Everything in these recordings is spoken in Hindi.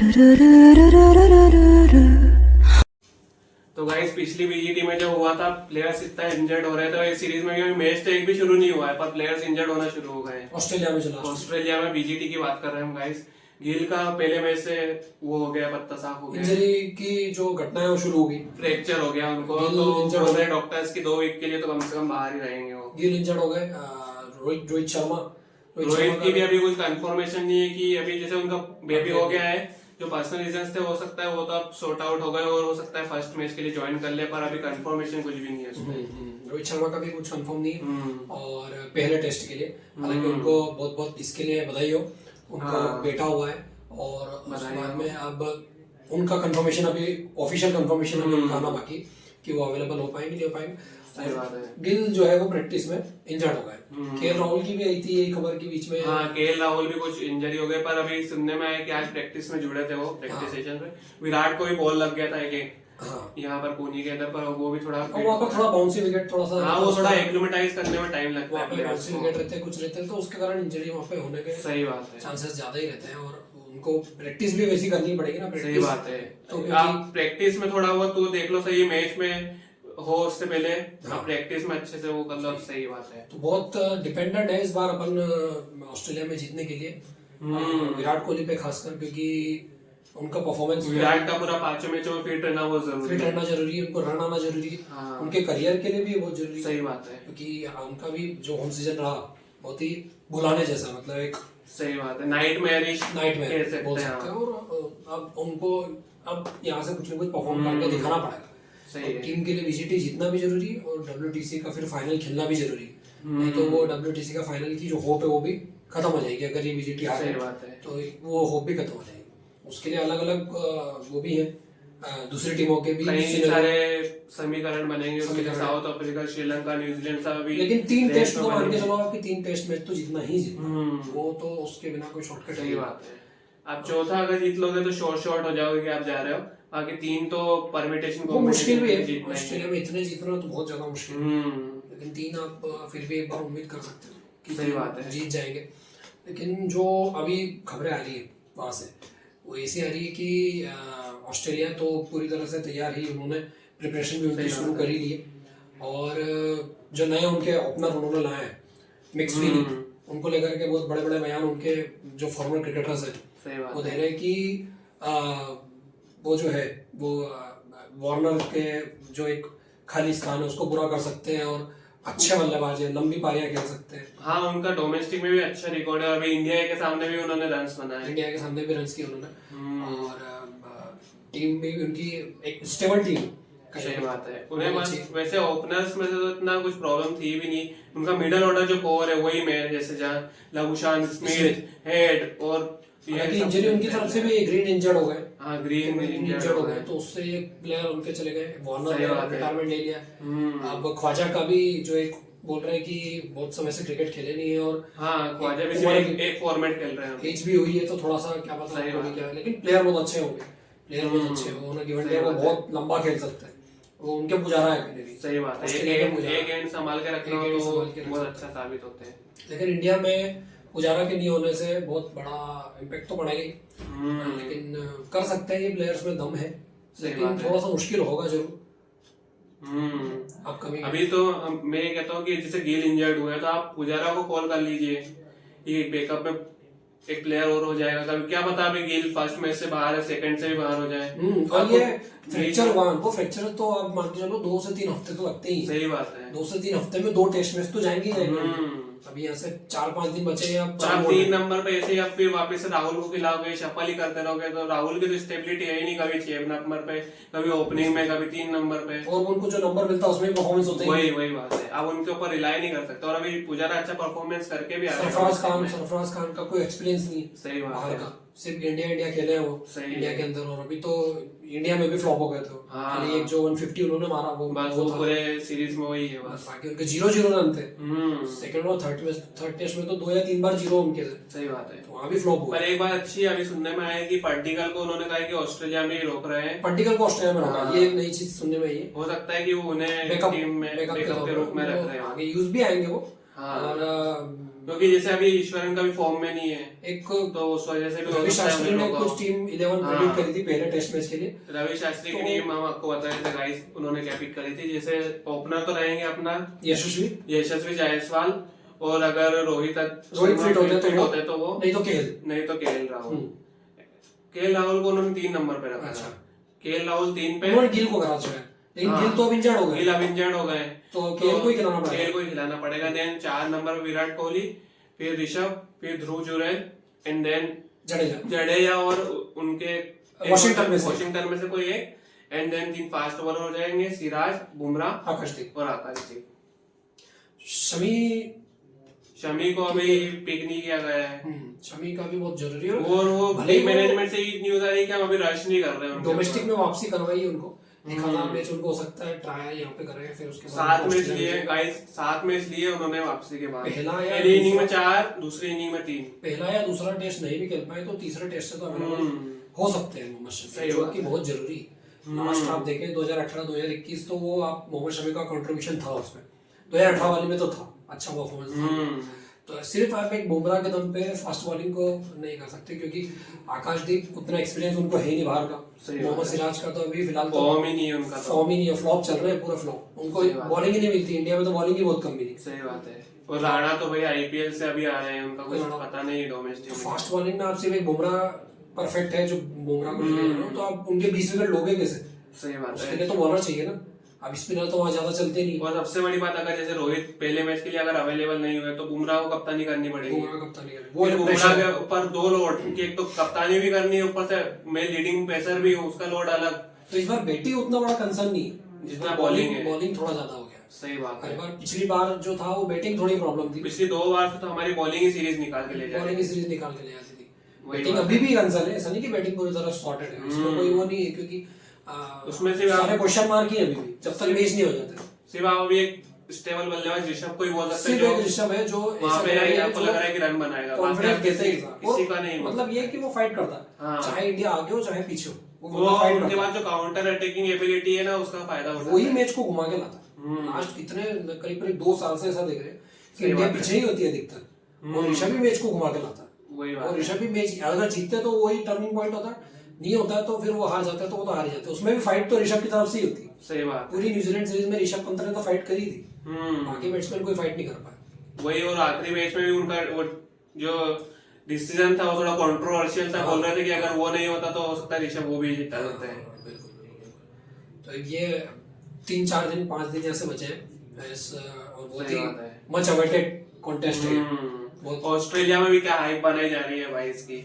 तो गाइस पिछली बीजीटी में जो हुआ था प्लेयर्स इतना इंजर्ड हो रहे थे, इस सीरीज में भी मैच तो एक भी शुरू नहीं हुआ है पर प्लेयर्स इंजर्ड होना शुरू हो गए हैं। ऑस्ट्रेलिया में बीजीटी की बात कर रहे हैं हम गाइस। गिल का पहले मैच से वो हो गया, पत्ता साफ हो गया, इंजरी की जो घटना है वो शुरू हो गई, फ्रैक्चर हो गया उनको। तो बोल रहे डॉक्टर्स की 2 वीक के लिए तो कम से कम बाहर ही रहेंगे वो। गिल इंजर्ड हो गए। रोहित की भी अभी कोई कंफर्मेशन नहीं है कि अभी जैसे उनका बेबी हो गया है, जो पर्सनल रीजंस थे हो सकता है वो तो अब सॉर्ट आउट हो गए और हो सकता है फर्स्ट मैच के लिए ज्वाइन कर ले, पर अभी कंफर्मेशन कुछ भी नहीं है उसमें। रोहित शर्मा का भी कुछ कंफर्म नहीं है और पहले टेस्ट के लिए, हालांकि उनको बहुत बहुत इसके लिए बधाई हो, उनको बेटा हुआ है और उसके बाद में अब उनका कंफर्मेशन अभी ऑफिशियल कंफर्मेशन अभी उनका आना बाकी कि वो अवेलेबल हो पाएंगे नहीं हो पाएंगे। सही बात है। गिल जो है वो प्रैक्टिस में इंजर्ड हो गए। केएल राहुल की भी आई थी यही खबर के बीच में। हाँ, केएल राहुल भी कुछ इंजरी हो गए, पर अभी सुनने में आया कि आज प्रैक्टिस में जुड़े थे वो, प्रैक्टिस सेशन में। विराट को भी बॉल लग गया था एक यहाँ पर पुणे के अंदर, पर वो भी थोड़ा वहाँ पर थोड़ा बाउंसी विकेट थोड़ा सा, हाँ वो थोड़ा एक्लिमेटाइज करने में टाइम लगता है, बाउंसी विकेट रहते हैं कुछ रहते हैं, तो उसके कारण इंजरी वहाँ पे होने के सही बात है, चांसेस ज्यादा ही रहते हैं और उनको प्रैक्टिस भी वैसी करनी पड़ेगी ना। सही बात है। तो आप प्रैक्टिस में थोड़ा बहुत तो देख लो, सही मैच में हो उससे पहले आप प्रैक्टिस में अच्छे से वो कर लो, सही बात है। तो बहुत डिपेंडेंट है इस बार अपन ऑस्ट्रेलिया में जीतने के लिए विराट कोहली पे खासकर, क्योंकि उनका परफॉर्मेंस, विराट का पूरा 5 मैचों में फिट रहना बहुत जरूरी है, फिट रहना जरूरी है, उनको रन आना जरूरी है, उनके करियर के लिए भी बहुत जरूरी है। सही बात है, क्योंकि उनका भी जो होम सीजन रहा बहुत ही बुलाने जैसा, मतलब एक सही बात है, नाइटमेयरिश बोल सकते हैं। और अब उनको अब यहाँ से कुछ न कुछ परफॉर्म करके दिखाना पड़ेगा। टीम के लिए बीजीटी जीतना भी जरूरी है और डब्ल्यूटीसी का फिर फाइनल खेलना भी जरूरी है, नहीं तो वो डब्ल्यूटीसी का फाइनल की जो होप है वो भी खत्म हो जाएगी अगर ये बीजीटी आ गई तो वो होप भी खत्म हो जाएगी। उसके लिए अलग अलग वो भी है, दूसरी टीमों के भी कई सारे समीकरण बनेंगे उसके लिए, साउथ अफ्रीका, श्रीलंका, न्यूजीलैंड सब भी। लेकिन 3 टेस्ट तो मान के चलो आपकी 3 टेस्ट मैच तो जीतना ही जीतना, वो तो उसके बिना कोई शॉर्टकट। सही बात है, आप चौथा अगर जीत लोगे तो शॉर्ट हो जाओगे कि आप जा रहे हो, बाकी 3 तो परमिटेशन को मुश्किल भी है। ऑस्ट्रेलिया में इतने जीतना तो बहुत ज्यादा मुश्किल है, लेकिन 3 आप फिर भी एक बार उम्मीद कर सकते हो कि सही बात है जीत जाएंगे। लेकिन जो अभी खबरें आ रही है वहां से वो ऐसी आ रही है कि ऑस्ट्रेलिया तो पूरी तरह से तैयार ही, उन्होंने प्रिपरेशन भी उनकी शुरू कर ही ली है और जो नए उनके ओपनर उन्होंने लाए हैं मैक्सवेल, उनको लेकर के बहुत बड़े बड़े बयान उनके जो फॉर्मर क्रिकेटर्स हैं वो दे रहे हैं कि वो जो है वो वार्नर के जो एक खाली स्थान है उसको पूरा कर सकते हैं और अच्छे बल्लेबाज है, लंबी पारियां खेल सकते हैं। हाँ, उनका डोमेस्टिक में भी अच्छा रिकॉर्ड है, अभी इंडिया के सामने भी उन्होंने रन्स बनाए, इंडिया के सामने भी रन्स किए उन्होंने और टीम भी उनकी एक स्टेबल टीम। सही बात है, उन्हें वैसे ओपनर्स में तो इतना कुछ प्रॉब्लम थी भी नहीं, उनका मिडल ऑर्डर जो कोर है वही मेन, जैसे जहाँ लबुशान, स्मिथ, हेड और इंजरी उनकी तरफ से भी ग्रीन इंजर्ड हो गए। हाँ, ग्रीन इंजर्ड हो गए तो उससे एक प्लेयर उनके चले गए, वार्नर ने रिटायरमेंट ले लिया। अब ख्वाजा का भी जो एक बोल रहे हैं कि बहुत समय से क्रिकेट खेले नहीं है और हाँ, ख्वाजा भी सिर्फ एक फॉर्मेट खेल रहे हैं, एज भी हुई है तो थोड़ा सा क्या पता है क्या, लेकिन प्लेयर बहुत अच्छे होंगे, प्लेयर बहुत अच्छे हो, उन्हें गिवन डे वो बहुत लंबा खेल सकते हैं, वो उनके पुजारा है पहले भी। सही बात है, एक एंड संभाल के रखना तो बहुत अच्छा साबित होते हैं। लेकिन इंडिया में पुजारा के नहीं होने से बहुत बड़ा इम्पैक्ट तो पड़ेगा ही, लेकिन कर सकते हैं ये प्लेयर्स में दम है, लेकिन थोड़ा सा मुश्किल होगा जरूर। अभी तो मैं ये कहता हूँ कि जैसे गिल इंजर्ड हुआ है तो आप पुजारा को कॉल कर लीजिए, ये बैकअप में एक प्लेयर और हो जाएगा, कभी क्या पता अभी गिल फर्स्ट मैच से बाहर है, सेकंड से भी बाहर हो जाए। और ये फ्रैक्चर तो आप मान के चलो 2 से 3 हफ्ते तो लगते ही। सही बात है, 2 से 3 हफ्ते में 2 टेस्ट मैच तो जाएंगे ही। अभी यहाँ से 4-5 दिन बचे हैं, आप 3 नंबर पे ऐसे ही आप फिर वापस से राहुल को खिलाओगे, शफल ही करते रहोगे तो राहुल की तो स्टेबिलिटी है ही नहीं, कभी 6 नंबर पे, कभी ओपनिंग में, कभी 3 नंबर पे, और उनको जो नंबर मिलता है उसमें परफॉर्मेंस होता है। वही बात है, आप उनके ऊपर रिलाई नहीं कर सकते। और अभी पुजारा अच्छा परफॉर्मेंस करके भी आ रहा है। सरफराज खान का कोई एक्सपीरियंस नहीं, सही बात है, सिर्फ इंडिया खेले हैं वो इंडिया के अंदर, और अभी तो इंडिया में भी फ्लॉप हो गए थे। खाली एक जो 150 उन्होंने मारा वो पूरे सीरीज में वही है बस, बाकी उनके 0-0 रन थे। सेकंड और थर्ड टेस्ट में तो 2 या 3 बार 0 उनके थे। सही बात है, तो वहाँ भी फ्लॉप हुआ। पर एक बात अच्छी अभी सुनने में आया कि पर्टिकल को उन्होंने कहा कि ऑस्ट्रेलिया में ही रोक रहे हैं, पर्टिकल को ऑस्ट्रेलिया में रोका, ये एक नई चीज सुनने में आई। हो सकता है कि वो उन्हें टीम में बैकअप के रूप में रख रहे हैं, आगे यूज भी आएंगे वो। और क्योंकि जैसे अभी ईश्वरन का भी फॉर्म में नहीं है एक तो उस वजह से भी हो रवि सकता है शास्त्री उन ने लोगों कुछ को। टीम 11 प्रेडिक्ट करी थी पहले टेस्ट मैच के लिए। रवि शास्त्री की तो- टीम हम आपको बता रहे थे गाइस, उन्होंने क्या पिक करी थी। जैसे ओपनर तो रहेंगे अपना यशस्वी जायसवाल, और अगर रोहित फिट होते तो वो, नहीं तो केएल राहुल। केएल राहुल को उन्होंने 3 नंबर पे रखा था। केएल राहुल 3 पे, उन्होंने गिल को करा था, लेकिन गिल तो अब इंजर्ड हो गए। गिल अब इंजर्ड हो गए तो केएल को ही खिलाना पड़ेगा। केएल को ही खिलाना पड़ेगा। देन 4 नंबर पे विराट कोहली, फिर ऋषभ, फिर ध्रुव जुरैल, एंड देन जडेजा और उनके वॉशिंगटन में से कोई एक, एंड देन 3 फास्ट बॉलर हो जाएंगे, सिराज, बुमराह, आकाशदीप और आकाशदीप। शमी को अभी पिक नहीं किया गया है। शमी का भी बहुत जरूरी है। और वो मैनेजमेंट से ही न्यूज आ रही है कि हम अभी रश नहीं कर रहे हैं। डोमेस्टिक में वापसी करवाई उनको, 1000 मैच उनको हो सकता है ट्रायल यहाँ पे करें, फिर उसके बाद 7 मैच लिए गाइस, 7 मैच लिए उन्होंने वापसी के बाद। पहली इनिंग में 4, दूसरी इनिंग में 3। पहला या दूसरा टेस्ट नहीं भी खेल पाए तो तीसरे टेस्ट से तो अवेलेबल हो सकते हैं मोहम्मद शमी, जो कि बहुत जरूरी। लास्ट आप देखें 2018-2021 तो वो आप मोहम्मद शमी का कंट्रीब्यूशन था उसमें, 2018 वाले में तो था, अच्छा परफॉर्मेंस था। तो सिर्फ आप एक बुमराह के दम पे फास्ट बॉलिंग को नहीं कर सकते, क्योंकि आकाशदीप उतना एक्सपीरियंस उनको है नहीं बाहर का। मोहम्मद सिराज का तो अभी फिलहाल फॉर्म ही नहीं है उनका, फॉर्म ही नहीं है, फ्लॉप चल रहे हैं पूरा फ्लॉप, उनको बॉलिंग ही नहीं मिलती। इंडिया में तो बॉलिंग ही बहुत कम मिली। सही बात है। और राणा तो भाई आईपीएल से अभी आ रहे हैं, उनका कुछ पता नहीं डोमेस्टिक। फास्ट बॉलिंग में आप सिर्फ एक बुमराह परफेक्ट है, जो बुमराह को लेके जा रहे हो, तो आप उनके 20 विकेट लोगे कैसे? सही बात है। उसके लिए तो बॉलर चाहिए ना। अब स्पिनर तो वहाँ ज्यादा चलते नहीं। और सबसे बड़ी बात, अगर जैसे रोहित पहले मैच के लिए अगर अवेलेबल नहीं हुए तो बुमराह को कप्तानी करनी पड़ेगी। वो बुमराह के ऊपर 2 लोड, कि एक तो कप्तानी भी करनी है, ऊपर से मैं लीडिंग पेसर भी हूँ, उसका लोड अलग। तो इस बार बैटिंग उतना बड़ा कंसर्न नहीं है जितना बॉलिंग है। बॉलिंग थोड़ा ज्यादा हो गया। सही बात है। पिछली बार जो था वो बैटिंग थोड़ी प्रॉब्लम थी। पिछली 2 बार तो हमारी बॉलिंग ही सीरीज निकाल के ले जाती थी। बैटिंग अभी भी कंसर्न है, ऐसा नहीं कि बैटिंग पूरी तरह सॉर्टेड है, इसमें कोई वो नहीं है, क्योंकि उसमें से सारे क्वेश्चन मार्क ही अभी भी, जब तक मैच नहीं हो जाते। सिर्फ आप अभी एक स्टेबल बल्लेबाज ऋषभ को ही बोल सकते हैं, जो ऋषभ है, जो वहां पे आपको लग रहा है कि रन बनाएगा, कॉन्फिडेंस देता है किसी का नहीं। मतलब ये कि वो फाइट करता है, चाहे इंडिया आगे हो चाहे पीछे हो, वो उनके बाद जो काउंटर अटैकिंग एबिलिटी है ना, उसका फायदा उठाता है। वही मैच को घुमा के लाता। लास्ट इतने करीब 2 साल से ऐसा देख रहे हैं कि इंडिया पीछे ही होती है अधिकतर, और ऋषभ भी मैच को घुमा के लाता। और ऋषभ भी मैच अगर जीतते तो वही टर्निंग पॉइंट होता है, नहीं होता है तो फिर वो हार जाता है, तो वो तो हार जाते हैं। उसमें भी फाइट तो ऋषभ की तरफ से ही होती है। सही बात। पूरी न्यूजीलैंड सीरीज में ऋषभ पंत ने तो फाइट करी थी, बाकी बैट्समैन कोई फाइट नहीं कर पाया। वही, और आखिरी मैच में भी उनका वो जो डिसीजन था वो थोड़ा कंट्रोवर्शियल था। बोल रहे थे कि अगर वो नहीं होता तो हो सकता है ऋषभ वो भी जीता सकते हैं। बिल्कुल। तो ये 3-4 दिन 5 दिन ऐसे बचे हैं, और बहुत ही मच अवेटेड कॉन्टेस्ट है। ऑस्ट्रेलिया में भी क्या हाइप बनाई जा रही है भाई इसकी।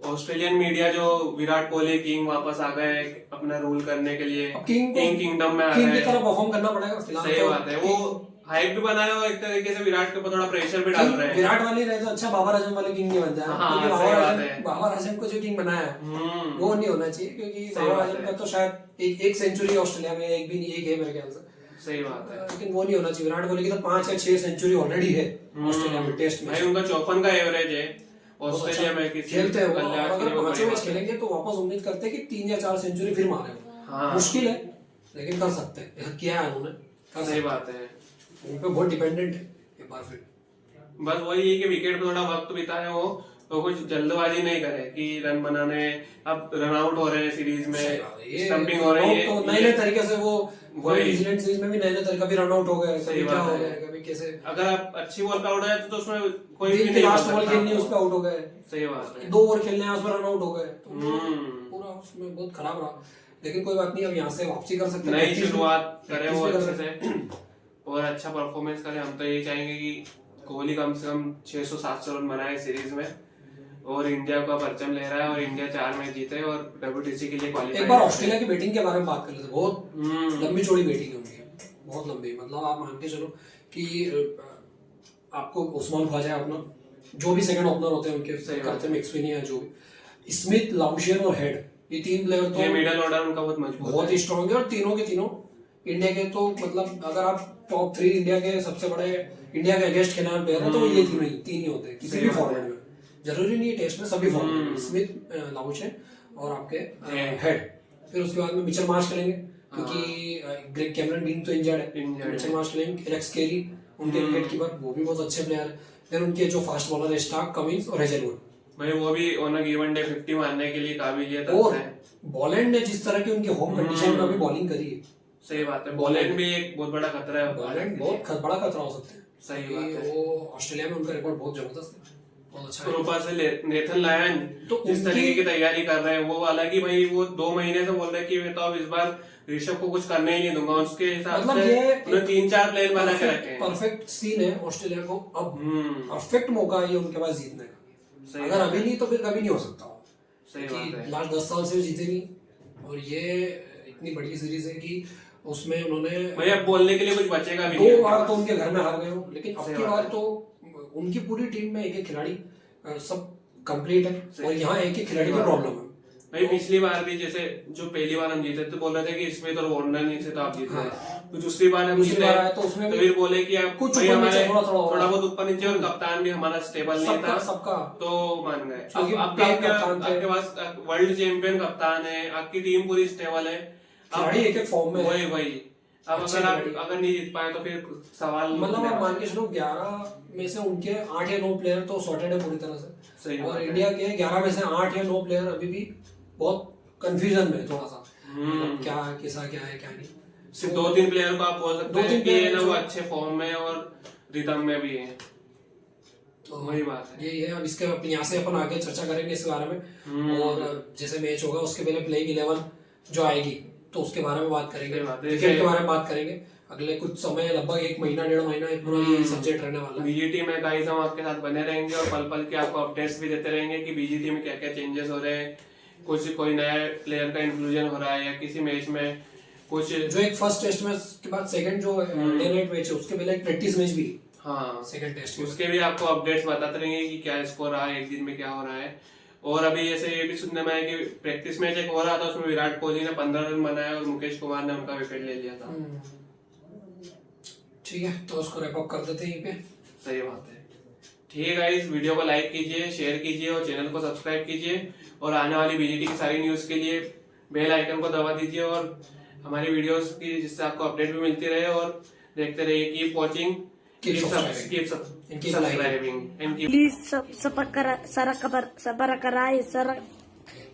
ऑस्ट्रेलियन मीडिया जो विराट कोहली किंग वापस आ गए अपना रूल करने के लिए, किंगडम में आ गए, किंग की तरह परफॉर्म करना पड़ेगा फिलहाल। सही बात है। वो हाइप भी बनाया और एक तरीके से विराट के ऊपर थोड़ा प्रेशर भी डाल रहे हैं। विराट वाली रहे तो अच्छा, बाबर आजम वाले किंग नहीं बन जाए। बाबर आजम को जो किंग बनाया वो नहीं होना चाहिए, क्योंकि बाबर आजम का तो शायद एक सेंचुरी ऑस्ट्रेलिया में, एक भी नहीं, एक है मेरे ख्याल से। सही बात है, लेकिन वो नहीं होना चाहिए। विराट कोहली की तो 5 या 6 सेंचुरी ऑलरेडी है ऑस्ट्रेलिया में टेस्ट में। उनका 54 का एवरेज है ऑस्ट्रेलिया में। खेलते हैं वो, अगर 5 मैच खेलेंगे तो वापस उम्मीद करते हैं कि 3 या 4 सेंचुरी फिर मारे। मुश्किल है लेकिन कर सकते हैं, ऐसा किया है उन्होंने। सही बात है, उन पे बहुत डिपेंडेंट है एक बार फिर। बस वही है कि विकेट पे थोड़ा वक्त बिताए वो, तो कुछ जल्दबाजी नहीं करे कि रन बनाने। अब रन आउट हो रहे हैं सीरीज में, स्टंपिंग हो रही है, तो नए तरीके से वो न्यूजीलैंड सीरीज में भी नए तरीका भी रन आउट हो गए, कभी क्या हो गया, कभी कैसे। अगर आप अच्छी बॉल पे आउट हो जाए तो उसमें कोई भी नहीं, लास्ट बॉल खेलनी है उस पे आउट हो गए। सही बात है। 2 ओवर खेलने हैं उसमें रन आउट हो गए, तो पूरा उसमें बहुत खराब रहा। लेकिन कोई बात नहीं, अब यहाँ से वापसी कर सकते हैं, नई शुरुआत करें वो अच्छे से और अच्छा परफॉर्मेंस करें। हम तो ये चाहेंगे कि कोहली कम से कम 600-700 रन बनाए सीरीज में, और इंडिया का परचम ले रहा है, और इंडिया 4 मैच जीते और डब्ल्यूटीसी के लिए क्वालिफाई। एक बार ऑस्ट्रेलिया की बैटिंग के बारे में बात कर लेते हैं। बहुत लंबी चौड़ी बैटिंग है उनकी, बहुत लंबी। मतलब आप मान के चलो कि आपको उस्मान ख्वाजा अपना जो भी सेकंड ओपनर होते हैं उनके करते हैं, मैक्सवेनिया, जो भी स्मिथ, लाउशियर और हेड, ये 3 प्लेयर तो मिडिल ऑर्डर उनका बहुत मजबूत, बहुत ही स्ट्रांग है। और तीनों के तीनों इंडिया के, तो मतलब अगर आप टॉप 3 इंडिया के सबसे बड़े इंडिया के अगेंस्ट खेलने वाले प्लेयर है तो ये तीन ही होते हैं किसी भी फॉर्मेट में। जरूरी नहीं है टेस्ट में, सभी फॉर्मेट में। स्मिथ, लाउशियर और आपके हेड। फिर उसके बाद में मिचेल मार्श खेलेंगे, क्योंकि ग्रेग कैमरन बीन तो इंजर्ड है। मिचेल मार्श खेलेंगे, एलेक्स कैरी उनके विकेट कीपर, वो भी बहुत अच्छे प्लेयर है। देन उनके जो फास्ट बॉलर है स्टार्क, कमिंस और हेजलवुड, भाई वो भी ऑन अ गिवन डे 50 मारने के लिए काबिलियत और है। बॉलैंड ने जिस तरह की उनकी होम कंडीशन में अभी बॉलिंग करी है, सही बात है, बॉलैंड भी एक बहुत बड़ा खतरा है। बॉलैंड बहुत बड़ा खतरा हो सकता है। सही बात है। वो ऑस्ट्रेलिया में उनका रिकॉर्ड बहुत जबरदस्त है, बहुत अच्छा और है। ऊपर से नेथन लायन तो जिस तरीके उनकी- की तैयारी कर रहे हैं वो, हालांकि भाई वो 2 महीने से बोल रहे हैं कि मैं तो अब इस बार ऋषभ को कुछ करने ही नहीं दूंगा, उसके हिसाब मतलब से ये उन्हें 3-4 प्लेयर बना के रखे हैं। परफेक्ट सीन है ऑस्ट्रेलिया को, अब परफेक्ट मौका है ये उनके पास जीतने का। अगर अभी नहीं तो फिर कभी नहीं हो सकता। सही बात है। लास्ट 10 साल से वो जीते नहीं, और ये इतनी बड़ी सीरीज है कि उसमें उन्होंने भाई अब बोलने के लिए कुछ बचेगा भी 2 नहीं। बार तो उनके घर में हार गए हो, लेकिन अब सही की बात बार है। तो उनकी पूरी टीम में एक एक खिलाड़ी सब कंप्लीट है, और यहाँ एक एक खिलाड़ी की प्रॉब्लम है। भाई पिछली बार भी जैसे जो पहली बार हम जीते तो बोल रहे थे कि इसमें तो वार्नर नहीं थे तो आप जीत गए। तो दूसरी बार हम दूसरी जीते बार आए तो उसमें तो भी फिर बोले कि आप कुछ भाई ऊपर हमारे नीचे थोड़ा बहुत ऊपर नीचे, और कप्तान भी हमारा स्टेबल नहीं था सबका तो मान गए। क्योंकि अब पेन कप्तान थे। आपके पास वर्ल्ड चैंपियन कप्तान है, आपकी टीम पूरी स्टेबल है, खिलाड़ी एक एक फॉर्म में है। वही अब अच्छे अगर आप खिलाड़ी। अगर नहीं जीत पाए तो फिर सवाल मतलब आप मान के चलो 11 में से उनके 8 या 9 प्लेयर तो सॉर्टेड है पूरी तरह से, सही और बात है। इंडिया के 11 में से 8 या 9 प्लेयर अभी भी बहुत कंफ्यूजन में थोड़ा सा, मतलब क्या कैसा क्या है क्या नहीं। सिर्फ 2-3 प्लेयर को आप बोल सकते हैं 2-3 कि ये ना player वो जो- अच्छे फॉर्म में और रिदम में भी है। तो वही बात है। यही है। अब इसके यहाँ से अपन आगे चर्चा करेंगे इसके बारे में, और जैसे मैच होगा उसके पहले प्लेइंग 11 जो आएगी तो उसके बारे में बात करेंगे, सही बात है। क्रिकेट के बारे में बात करेंगे अगले कुछ समय, लगभग 1 महीना 1.5 महीना एक पूरा ये सब्जेक्ट रहने वाला है। बीजीटी में गाइस हम आपके साथ बने रहेंगे और पल पल के आपको अपडेट्स भी देते रहेंगे कि बीजीटी में क्या क्या चेंजेस हो रहे हैं, कुछ कोई नया प्लेयर का इंक्लूजन हो रहा है या किसी मैच में कुछ जो एक फर्स्ट टेस्ट मैच के बाद सेकंड जो डे नाइट मैच है उसके पहले एक प्रैक्टिस मैच भी, हाँ सेकंड टेस्ट के उसके भी आपको अपडेट्स बताते रहेंगे कि क्या स्कोर रहा है, एक दिन में क्या हो रहा है। और अभी जैसे ये भी सुनने में आया कि प्रैक्टिस मैच एक हो रहा था उसमें विराट कोहली ने 15 रन बनाया और मुकेश कुमार ने उनका विकेट ले लिया था। ठीक है, तो उसको रैप अप कर देते हैं यहीं पे। सही बात है। ठीक है गाइस, वीडियो को लाइक कीजिए, शेयर कीजिए और चैनल को सब्सक्राइब कीजिए, और आने वाली बीजीटी की सारी न्यूज के लिए बेल आइकन को दबा दीजिए और हमारी वीडियोस की जिससे आपको अपडेट भी मिलती रहे, और देखते रहिए। Keep watching, keep subscribing and keep Please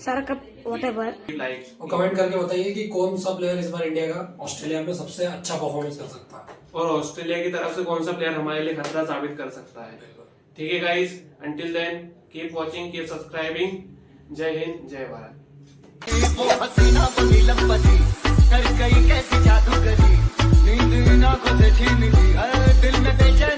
Sarakap whatever. Like. और कमेंट करके बताइए कि कौन सा प्लेयर इस बार इंडिया का ऑस्ट्रेलिया में सबसे अच्छा परफॉर्मेंस कर सकता है, और ऑस्ट्रेलिया की तरफ से कौन सा प्लेयर हमारे लिए खतरा साबित कर सकता है। ठीक है guys, until then keep watching, keep subscribing. जय हिंद, जय भारत। वो हसीना बनी लंबी कर गई कैसी जादू करी, नींद ना को छीन ली दिल में बेचैन